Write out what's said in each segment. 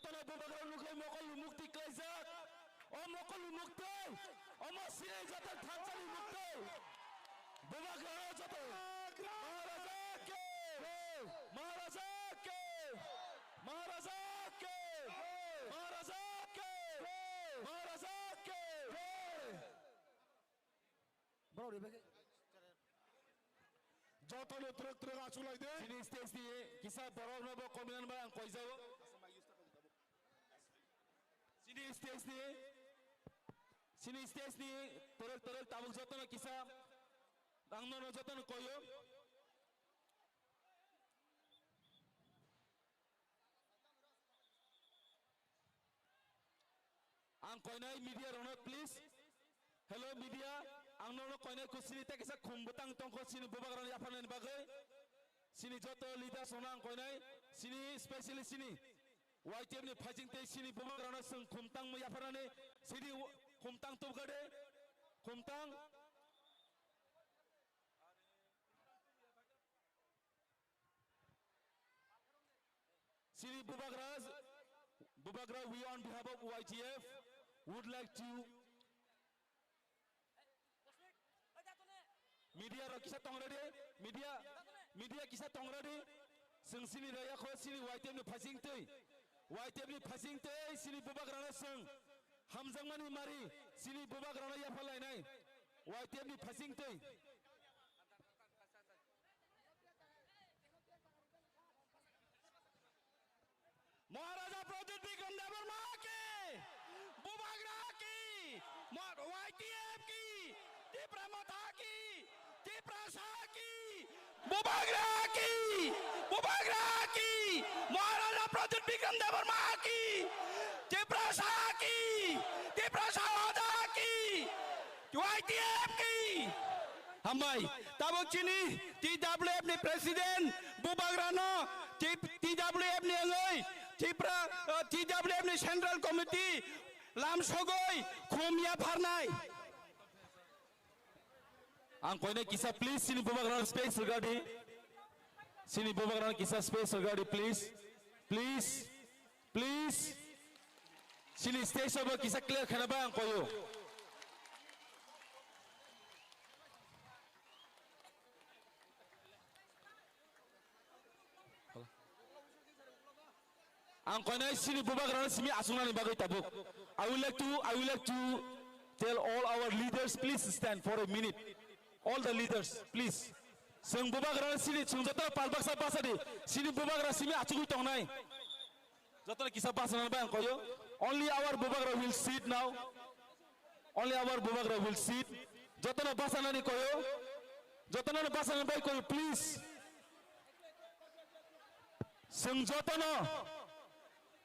जतन बुबाग्रा नुखै मकल मुक्ति क्लाइजाक ओ मकल मुक्ति ओ मसिने जतन थानसाली मुक्ति बुबाग्रा जतन महाराजा के महाराजा के महाराजा के महाराजा के बरो रे जतन truck आचुलाई they sini stage ni kisah baro nobo kominan ba ang koizaw sini stage ni torek tabuk jotono kisah ang nono jotono koyo ang koinai media ronot please. Hello media, ang nono koinai kusini ta kisah kumbutang tongko sini bubagrana yapanan bagai sini joto leader sonang koinai sini specially sini YTM ni phajing te sini bubagrana sung kumtang mo yaparane sini kumtang tu gade kumtang sini bubagra we on behalf of YTF would like to media rakisa tongrade media kisa tongrade sing sini raya kho sini YTM ni phasing te sini bubagrana sing hamjang mani mari sini bubagrana ya phalai nai YTM ni phasing te Maharaja project Vikram Debbarma की बुबाग्रा की YTF की तीव्र मथा की तीव्र की बुबाग्रा की महाराजा project Vikram Debbarma की तीव्र की YTF की हम भाई तब चीनी TWF ने प्रेसिडेंट बुबाग्रा नो TWF ने अंगई TWF ni Central Committee lam sogoi khumya pharnai ang koine kisa please sini bubagrana space regarding sini bubagrana kisa space regarding please sini stage over kisa clear khana ba ang koyo ang koinai sini bubagrana simi asuna ni bagai tabuk I would like to tell all our leaders please stand for a minute all the leaders please sing bubagrana sini sungjata palbaksa basadi sini bubagrana simi achugui tongnai jotona kisa basana ba ang koyo only our bubagrana will sit now jotona basana ni koyo jotona basana bai koyo please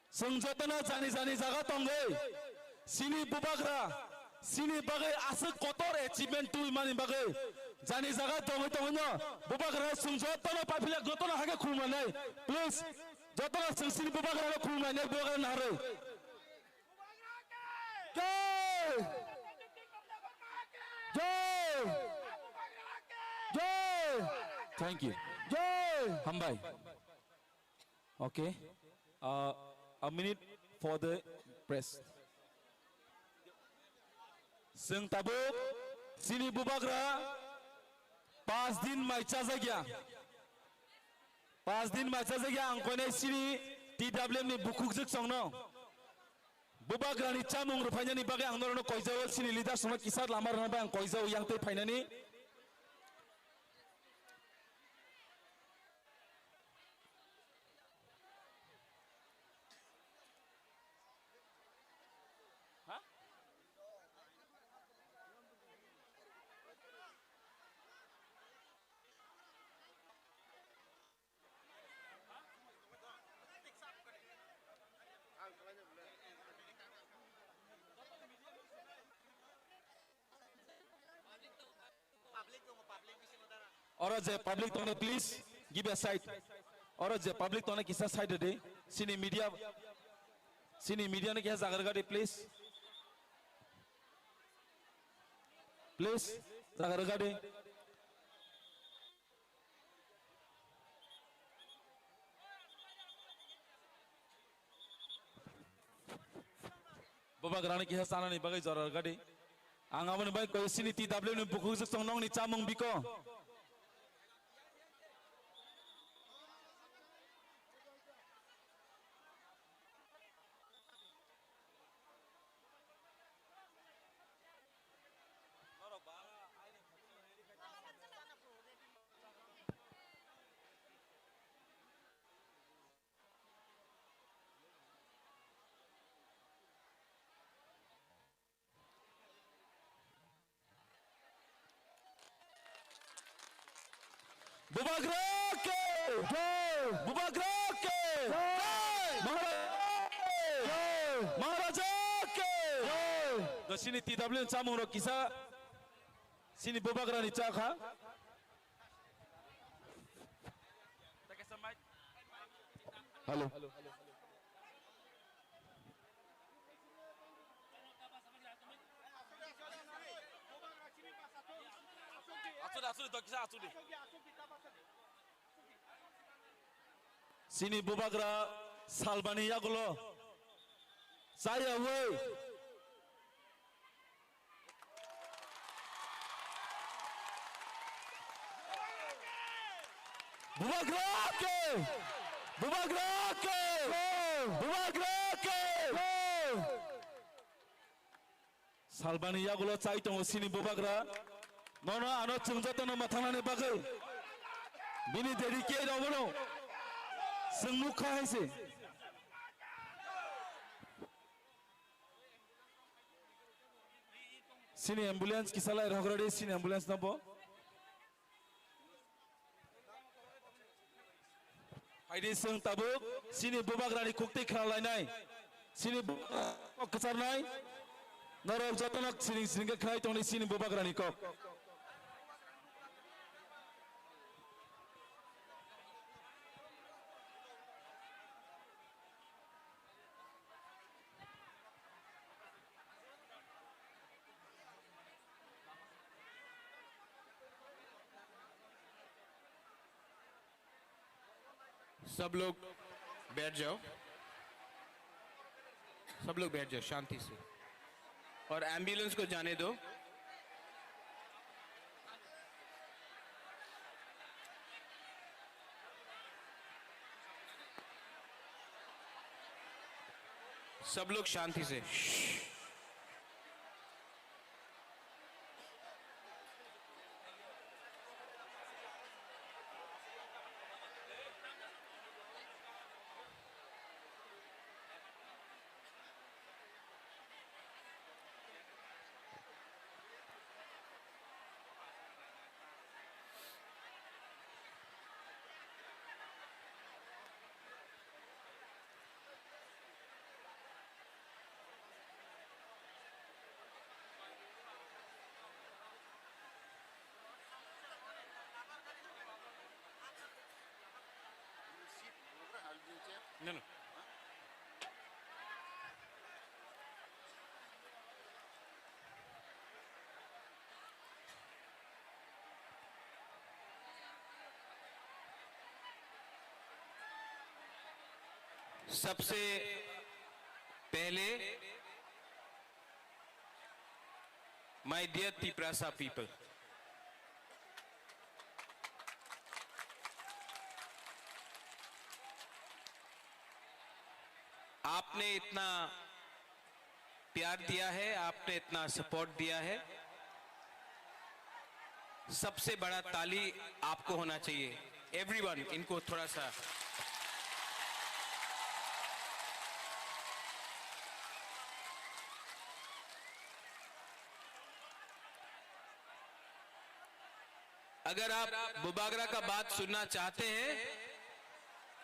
Sengjatana jani jaga tongai sini bubagra sini bagai asal kotor achievement tu imani bagai jani jaga tongai bubagra sengjatana papila gotona hage khulmanai please jotona sini bubagra khulmanai bubagra nare jai thank you hambai okay a minute for the press. Sing tabuk sini bubagra 5 दिन माइचा जगया ang koine sini TWF ni bukuk juk songno bubagra ni chamung ro phainani bage ang norno koijaw sini leader songno kisar lamar na ba ang koijaw yang te phainani Or the public tone please give a side. Or the public tone kisa side de sini media ne kya zagar gade please zagar gade Bubak rani kiha sana ni bagai zorar gadi. Anga bani bagai koi sini TW ni buku song nong ni camung biko. Bubak Roke! Bubak Roke! Maharaja ke! Do sini TW camung ro kisa sini Bubak rani cakha. Halo. Asudi do kisa asudi. Sini Bubagra Salbani Yagulo. Saya away. Bubagra ke! Bubagra ke! Bubagra ke! Salbani Yagulo cai tong sini Bubagra. Nono ano chungjato no mathana bagai. Bini dedicate obono. Sengmukha haise. Sini ambulance kisala rograde sini ambulance nabo. Haide seng tabuk sini Bubak rani kukti khalai nai. Sini kok kesar nai. Norok jatonak sini sini khai tong sini Bubak rani kok. सब लोग बैठ जाओ, सब लोग बैठ जाओ शांति से और एम्बुलेंस को जाने दो। सब लोग शांति से। No, no. सबसे पहले my dear Tiprasa people, आपने इतना प्यार दिया है, आपने इतना सपोर्ट दिया है। सबसे बड़ा ताली आपको होना चाहिए। एवरीवन, इनको थोड़ा सा अगर आप बुबागरा का बात सुनना चाहते हैं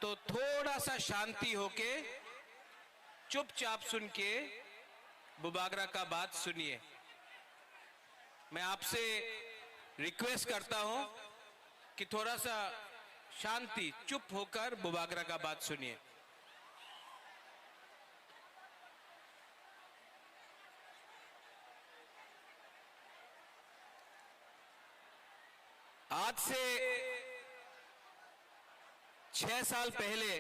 तो थोड़ा सा शांति होके चुपचाप सुन के बुबागरा का बात सुनिए। मैं आपसे रिक्वेस्ट करता हूं कि थोड़ा सा शांति, चुप होकर बुबागरा का बात सुनिए। आज से 6 साल पहले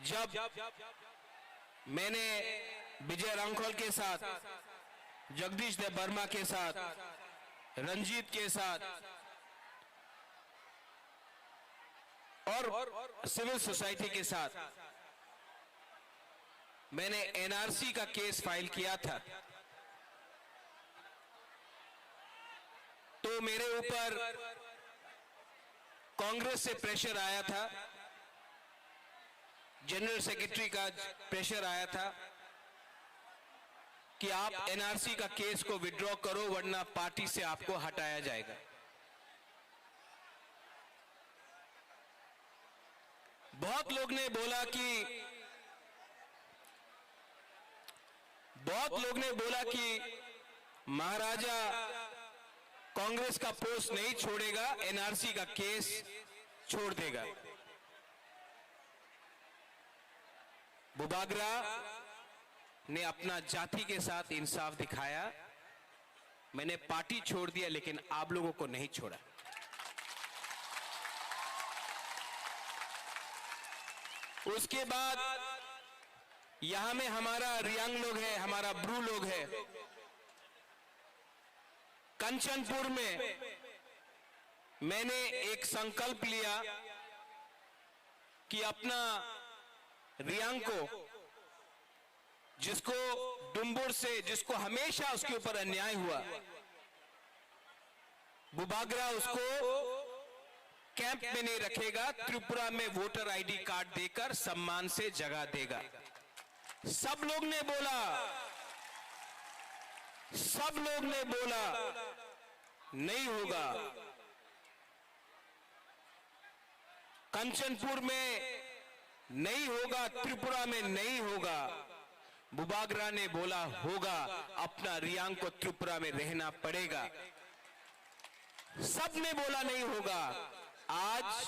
जब मैंने विजय रांखोल के साथ, जगदीश देव वर्मा के साथ, रंजीत के साथ और सिविल सोसाइटी के साथ मैंने एनआरसी का केस फाइल किया था, तो मेरे ऊपर कांग्रेस से प्रेशर आया था, जनरल सेक्रेटरी का प्रेशर आया था कि आप एनआरसी का केस को विड्रॉ करो वरना पार्टी से आपको हटाया जाएगा। बहुत लोग ने बोला कि महाराजा कांग्रेस का पोस्ट नहीं छोड़ेगा, एनआरसी का केस छोड़ देगा। बुबागरा ने अपना जाति के साथ इंसाफ दिखाया। मैंने पार्टी छोड़ दिया लेकिन आप लोगों को नहीं छोड़ा। उसके बाद यहां में हमारा रियांग लोग है, हमारा ब्रू लोग है। कंचनपुर में मैंने एक संकल्प लिया कि अपना रियांग को, जिसको डुम्बुर से, जिसको हमेशा उसके ऊपर अन्याय हुआ, बुबागरा उसको कैंप में नहीं रखेगा, त्रिपुरा में वोटर आईडी कार्ड देकर सम्मान से जगह देगा। सब लोग ने बोला नहीं होगा। कंचनपुर में नहीं होगा, त्रिपुरा में नहीं होगा। बुबागरा ने बोला होगा, अपना रियांग को त्रिपुरा में रहना पड़ेगा। सब ने बोला नहीं होगा। आज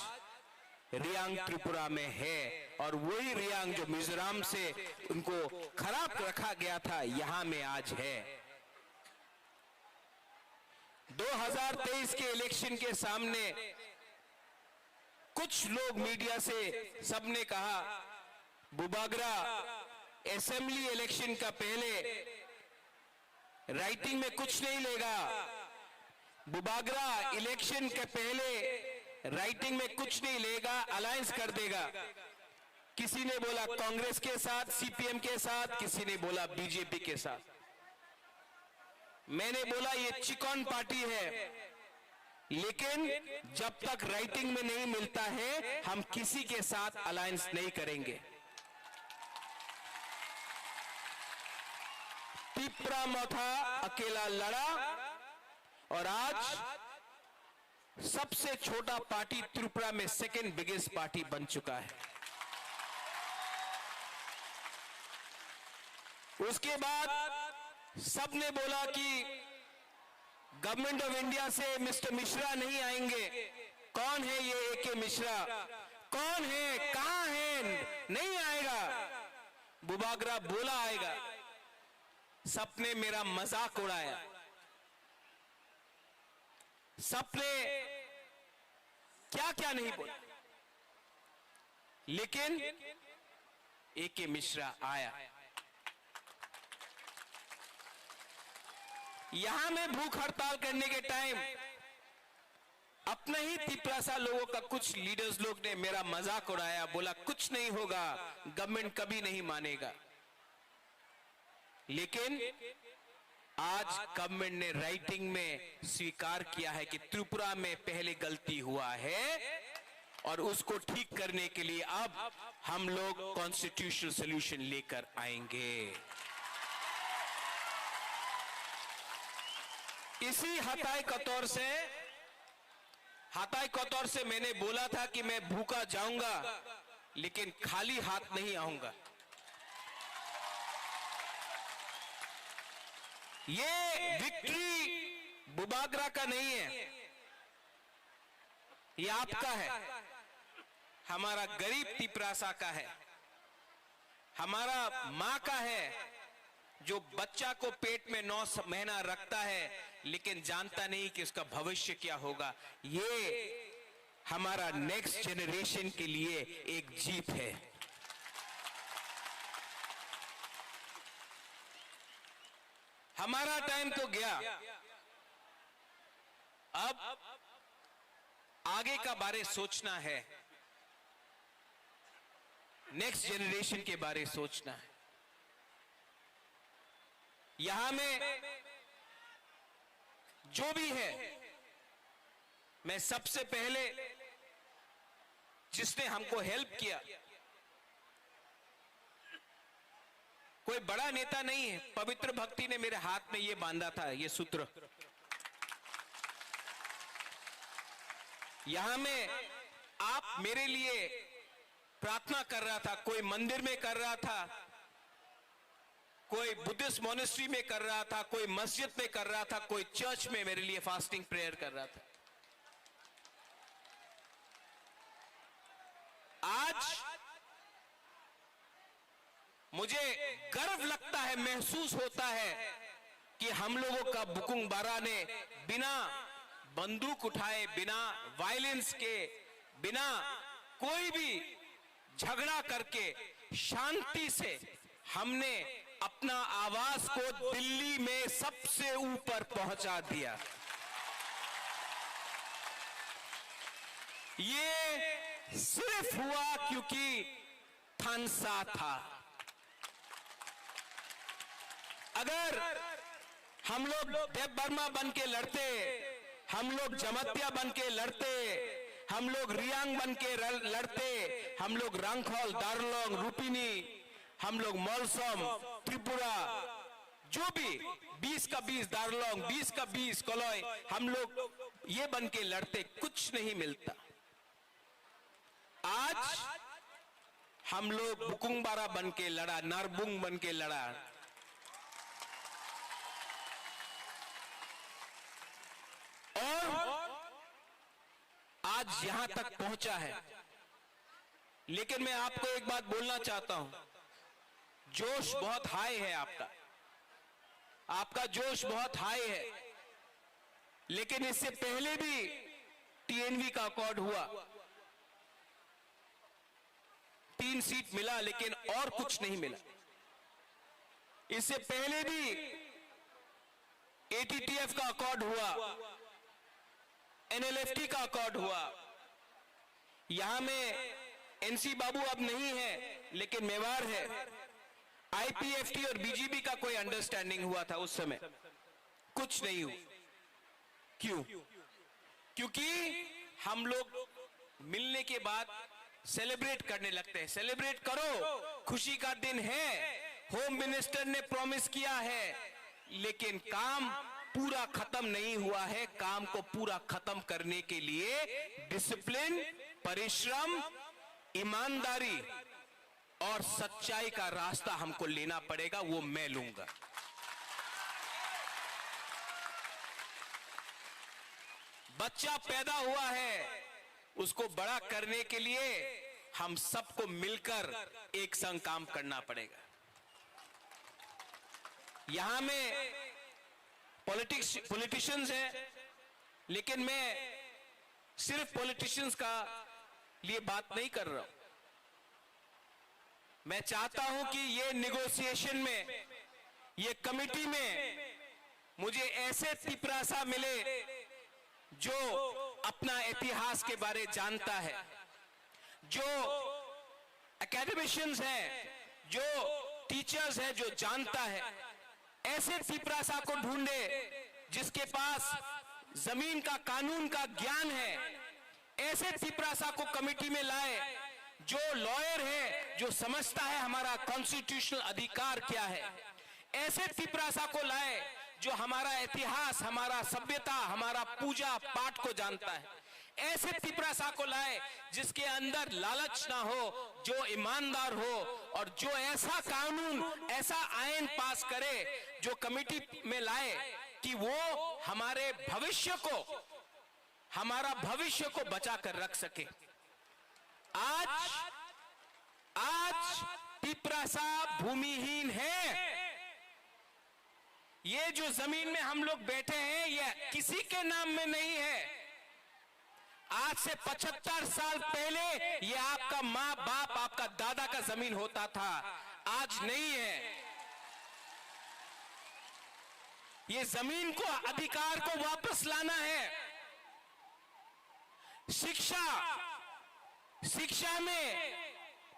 रियांग त्रिपुरा में है और वही रियांग जो मिजोरम से उनको खराब रखा गया था, यहां में आज है। 2023 के इलेक्शन के सामने कुछ लोग मीडिया से सबने कहा बुबागरा असेंबली इलेक्शन का पहले राइटिंग में कुछ नहीं लेगा, बुबागरा इलेक्शन के पहले राइटिंग में कुछ नहीं लेगा, अलायंस कर देगा। किसी ने बोला कांग्रेस के साथ, सीपीएम के साथ, किसी ने बोला बीजेपी के साथ। मैंने बोला ये चिकन पार्टी है, लेकिन जब तक राइटिंग में नहीं मिलता है हम किसी के साथ अलायंस नहीं करेंगे। तिप्रा मोथा अकेला लड़ा और आज सबसे छोटा पार्टी त्रिपुरा में सेकेंड बिगेस्ट पार्टी बन चुका है। उसके बाद सबने बोला कि गवर्नमेंट ऑफ इंडिया से मिस्टर मिश्रा नहीं आएंगे। कौन है ये एके मिश्रा? कौन है? कहां है? नहीं आएगा। बुबागरा बोला आएगा। सबने मेरा मजाक उड़ाया, सबने क्या क्या नहीं बोला, लेकिन एके मिश्रा आया। यहां में भूख हड़ताल करने के टाइम अपने ही तिपरासा लोगों का कुछ लीडर्स लोग ने मेरा मजाक उड़ाया, बोला कुछ नहीं होगा, गवर्नमेंट कभी नहीं मानेगा। लेकिन आज गवर्नमेंट ने राइटिंग में स्वीकार किया है कि त्रिपुरा में पहले गलती हुआ है और उसको ठीक करने के लिए अब हम लोग कॉन्स्टिट्यूशनल सॉल्यूशन लेकर आएंगे। इसी हताई कतौर से मैंने बोला था कि मैं भूखा जाऊंगा लेकिन खाली हाथ नहीं आऊंगा। ये विक्ट्री बुबागरा का नहीं है, ये आपका है, हमारा गरीब तिपरासा का है, हमारा मां का है जो बच्चा को पेट में 9 महीना रखता है लेकिन जानता नहीं कि उसका भविष्य क्या होगा। ये हमारा नेक्स्ट जनरेशन के लिए एक जीत है। हमारा टाइम तो गया, अब आगे का बारे सोचना है, नेक्स्ट जनरेशन के बारे सोचना है। यहां में जो भी है, मैं सबसे पहले जिसने हमको हेल्प किया, कोई बड़ा नेता नहीं है, पवित्र भक्ति ने मेरे हाथ में ये बांधा था, ये सूत्र। यहां में आप मेरे लिए प्रार्थना कर रहा था, कोई मंदिर में कर रहा था, कोई बुद्धिस्ट मॉनेस्ट्री में कर रहा था, कोई मस्जिद में कर रहा था, कोई चर्च में मेरे लिए फास्टिंग प्रेयर कर रहा था। आज मुझे गर्व लगता है, महसूस होता है कि हम लोगों का बुकुंग बारा ने बिना बंदूक उठाए, बिना वायलेंस के, बिना कोई भी झगड़ा करके शांति से हमने अपना आवाज को दिल्ली में सबसे ऊपर पहुंचा दिया। ये सिर्फ हुआ क्योंकि थानसा था। अगर हम लोग देव बर्मा बन के लड़ते, हम लोग जमत्या बन के लड़ते, हम लोग रियांग बन के लड़ते, हम लोग रंगखोल, दार्लोंग, रूपिनी, हम लोग मौलसम, त्रिपुरा, जो भी 20 का 20 दार्लोंग, 20 का 20 कलोय, हम लोग ये बन के लड़ते, कुछ नहीं मिलता। आज हम लोग बुकुंग बारा बन के लड़ा, नारबुंग बन के लड़ा, और आज यहां तक पहुंचा है। लेकिन मैं आपको एक बात बोलना चाहता हूं, जोश बहुत हाई है आपका जोश बहुत हाई है। लेकिन इससे पहले भी टीएनवी का अकॉर्ड हुआ, 3 सीट मिला, लेकिन और कुछ नहीं मिला। इससे पहले भी एटीटीएफ का अकॉर्ड हुआ, एनएलएफटी का अकॉर्ड हुआ। यहां में एनसी बाबू अब नहीं है, लेकिन मेवाड़ है। आईपीएफटी और बीजेपी का कोई अंडरस्टैंडिंग हुआ था उस समय, कुछ नहीं हुआ। क्यों? क्योंकि हम लोग मिलने के बाद सेलिब्रेट करने लगते हैं। सेलिब्रेट करो, खुशी का दिन है, होम मिनिस्टर ने प्रॉमिस किया है, लेकिन काम पूरा खत्म नहीं हुआ है। काम को पूरा खत्म करने के लिए डिसिप्लिन, परिश्रम, ईमानदारी और सच्चाई का रास्ता हमको लेना पड़ेगा, वो मैं लूंगा। बच्चा पैदा हुआ है, उसको बड़ा करने के लिए हम सबको मिलकर एक संग काम करना पड़ेगा। यहां में पॉलिटिशियंस हैं, लेकिन मैं सिर्फ पॉलिटिशियंस का लिए बात नहीं कर रहा हूं। मैं चाहता हूं कि ये निगोशिएशन में, ये कमिटी में मुझे ऐसे तिपरासा मिले जो अपना इतिहास के बारे जानता है, जो एकेडमिशियंस हैं, जो टीचर्स हैं, जो जानता है। ऐसे तिपरासा को ढूंढे जिसके पास जमीन का, कानून का ज्ञान है। ऐसे तिपरासा को कमेटी में लाए जो लॉयर है, जो समझता है हमारा कॉन्स्टिट्यूशनल अधिकार क्या है। ऐसे तिपरासा को लाए जो हमारा इतिहास, हमारा सभ्यता, हमारा पूजा पाठ को जानता है। ऐसे तिपरासा को लाए जिसके अंदर लालच ना हो, जो ईमानदार हो, और जो ऐसा कानून, ऐसा आईन पास करे, जो कमेटी में लाए कि वो हमारे भविष्य को, हमारा भविष्य को बचा कर रख सके। आज तिपरासा भूमिहीन है। ये जो जमीन में हम लोग बैठे हैं, ये किसी के नाम में नहीं है। आज से 75 साल पहले ये आपका माँ बाप, आपका दादा का जमीन होता था, आज नहीं है। ये जमीन को, अधिकार को वापस लाना है। शिक्षा में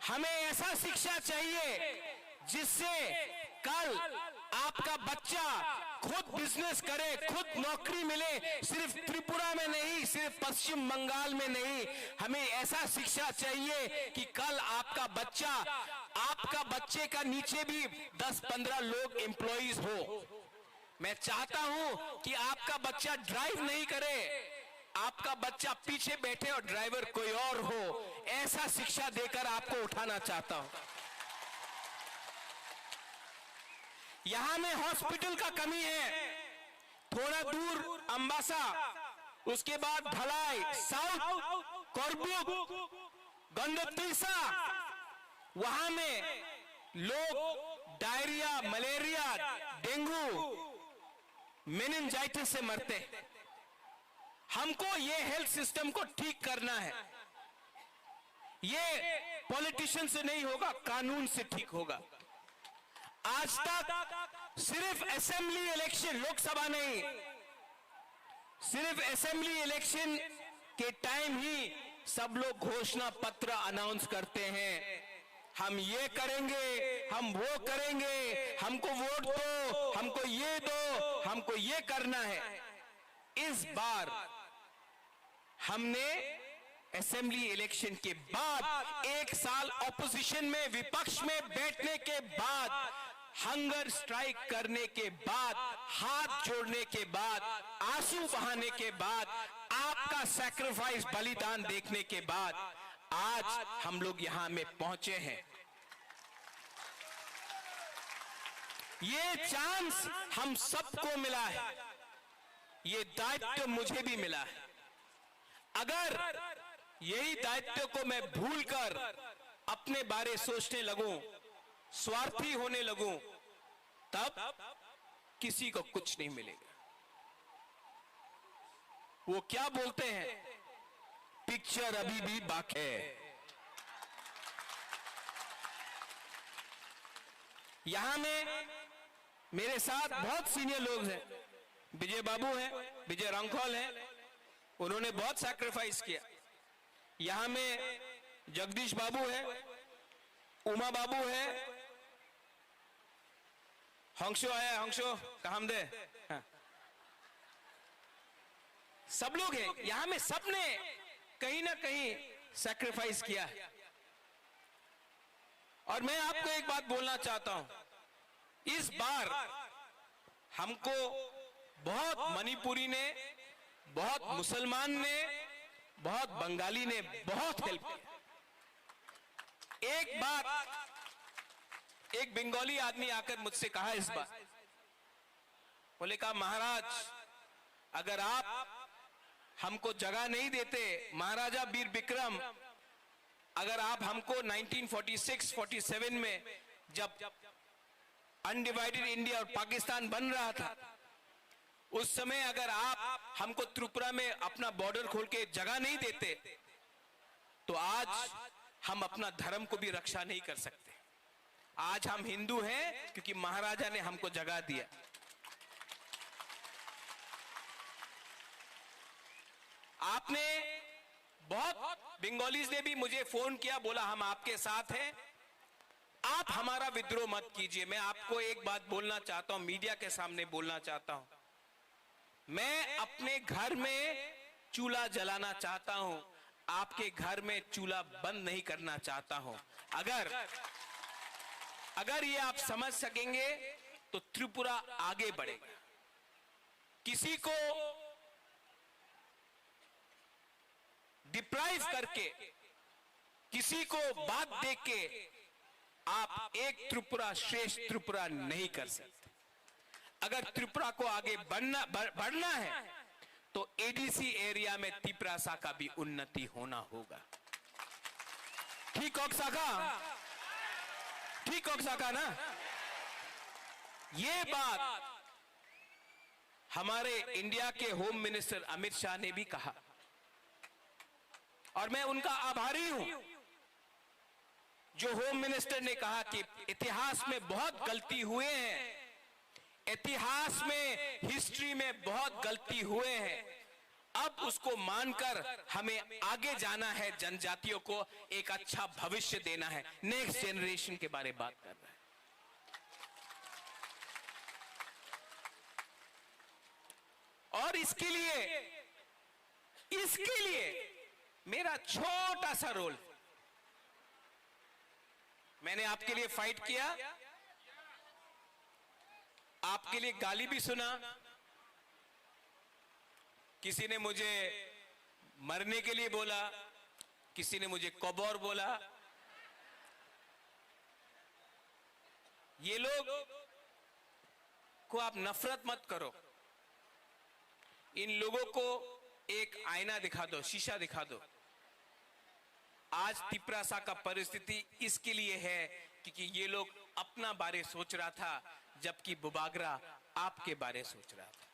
हमें ऐसा शिक्षा चाहिए जिससे कल आपका बच्चा खुद बिजनेस करे, खुद नौकरी मिले। सिर्फ त्रिपुरा में नहीं, सिर्फ पश्चिम बंगाल में नहीं, हमें ऐसा शिक्षा चाहिए कि कल आपका बच्चे का नीचे भी 10-15 लोग एम्प्लॉइज हो। मैं चाहता हूं कि आपका बच्चा ड्राइव नहीं करे, आपका बच्चा पीछे बैठे और ड्राइवर कोई और हो। ऐसा शिक्षा देकर आपको उठाना चाहता हूं। यहां में हॉस्पिटल का कमी है, थोड़ा दूर अंबासा, उसके बाद ढलाई, साउथ कोरबुक, गंडोत्रिसा, वहां में लोग डायरिया, मलेरिया, डेंगू, मेनिंजाइटिस से मरते। हमको ये हेल्थ सिस्टम को ठीक करना है। ये पॉलिटिशियन से नहीं होगा, कानून से ठीक होगा। आज तक सिर्फ असेंबली इलेक्शन, लोकसभा नहीं, सिर्फ असेंबली इलेक्शन के टाइम ही सब लोग घोषणा पत्र अनाउंस करते हैं। हम ये करेंगे, हम वो करेंगे, हमको वोट दो, हमको ये दो, हमको ये करना है। इस बार हमने असेंबली इलेक्शन के बाद, 1 साल ऑपोजिशन में, विपक्ष में बैठने के बाद, हंगर स्ट्राइक करने के बाद, हाथ जोड़ने के बाद, आंसू बहाने के बाद, आपका सैक्रिफाइस, बलिदान देखने के बाद आज हम लोग यहां में पहुंचे हैं। ये चांस हम सबको मिला है, ये दायित्व मुझे भी मिला है। अगर यही दायित्व को मैं भूलकर अपने बारे सोचने लगूं, स्वार्थी होने लगूं, तब किसी को कुछ नहीं मिलेगा। वो क्या बोलते हैं, पिक्चर अभी भी बाकी है। यहां में मेरे साथ बहुत सीनियर लोग हैं, विजय बाबू हैं, विजय रंखौल हैं, उन्होंने बहुत सैक्रिफाइस किया। यहां में जगदीश बाबू है, उमा बाबू है, हंसो है, हंसो काम दे, हाँ। सब लोग हैं यहां में, सबने कहीं ना कहीं सैक्रिफाइस किया है। और मैं आपको एक बात बोलना चाहता हूं, इस बार हमको बहुत मणिपुरी ने, बहुत मुसलमान ने, बहुत बंगाली ने बहुत हेल्प किया। एक बार एक बंगाली आदमी आकर मुझसे कहा इस बार, बोले कहा महाराज अगर आप हमको जगह नहीं देते, महाराजा वीर विक्रम अगर आप हमको 1946-47 में जब अनडिवाइडेड इंडिया और पाकिस्तान बन रहा था, उस समय अगर आप हमको त्रिपुरा में अपना बॉर्डर खोल के जगह नहीं देते तो आज हम अपना धर्म को भी रक्षा नहीं कर सकते। आज हम हिंदू हैं क्योंकि महाराजा ने हमको जगह दिया। आपने बहुत बंगालीज ने भी मुझे फोन किया, बोला हम आपके साथ हैं, आप हमारा विद्रोह मत कीजिए। मैं आपको एक बात बोलना चाहता हूं, मीडिया के सामने बोलना चाहता हूं, मैं अपने घर में चूल्हा जलाना चाहता हूं, आपके घर में चूल्हा बंद नहीं करना चाहता हूं। अगर ये आप समझ सकेंगे तो त्रिपुरा आगे बढ़ेगा। किसी को डिप्राइव करके, किसी को बात देख के आप एक त्रिपुरा श्रेष्ठ त्रिपुरा नहीं कर सकते। अगर त्रिपुरा को आगे बढ़ना है तो एडीसी एरिया में तिपरासा का भी उन्नति होना होगा। ठीक ऑक्साका ना? ये बात हमारे इंडिया के होम मिनिस्टर अमित शाह ने भी कहा और मैं उनका आभारी हूं। जो होम मिनिस्टर ने कहा कि इतिहास में बहुत गलती हुए हैं, इतिहास में, हिस्ट्री में बहुत गलती हुए हैं। अब उसको मानकर हमें आगे जाना है, जनजातियों को एक अच्छा भविष्य देना है, नेक्स्ट जनरेशन के बारे में बात कर रहा है। और इसके लिए मेरा छोटा सा रोल, मैंने आपके लिए फाइट किया, आपके लिए गाली भी सुना, किसी ने मुझे मरने के लिए बोला, किसी ने मुझे कौबोर बोला। ये लोग को आप नफरत मत करो, इन लोगों को एक आईना दिखा दो, शीशा दिखा दो। आज तिपरासा का परिस्थिति इसके लिए है क्योंकि ये लोग अपना बारे सोच रहा था, जबकि बुबागरा आपके बारे सोच रहा था।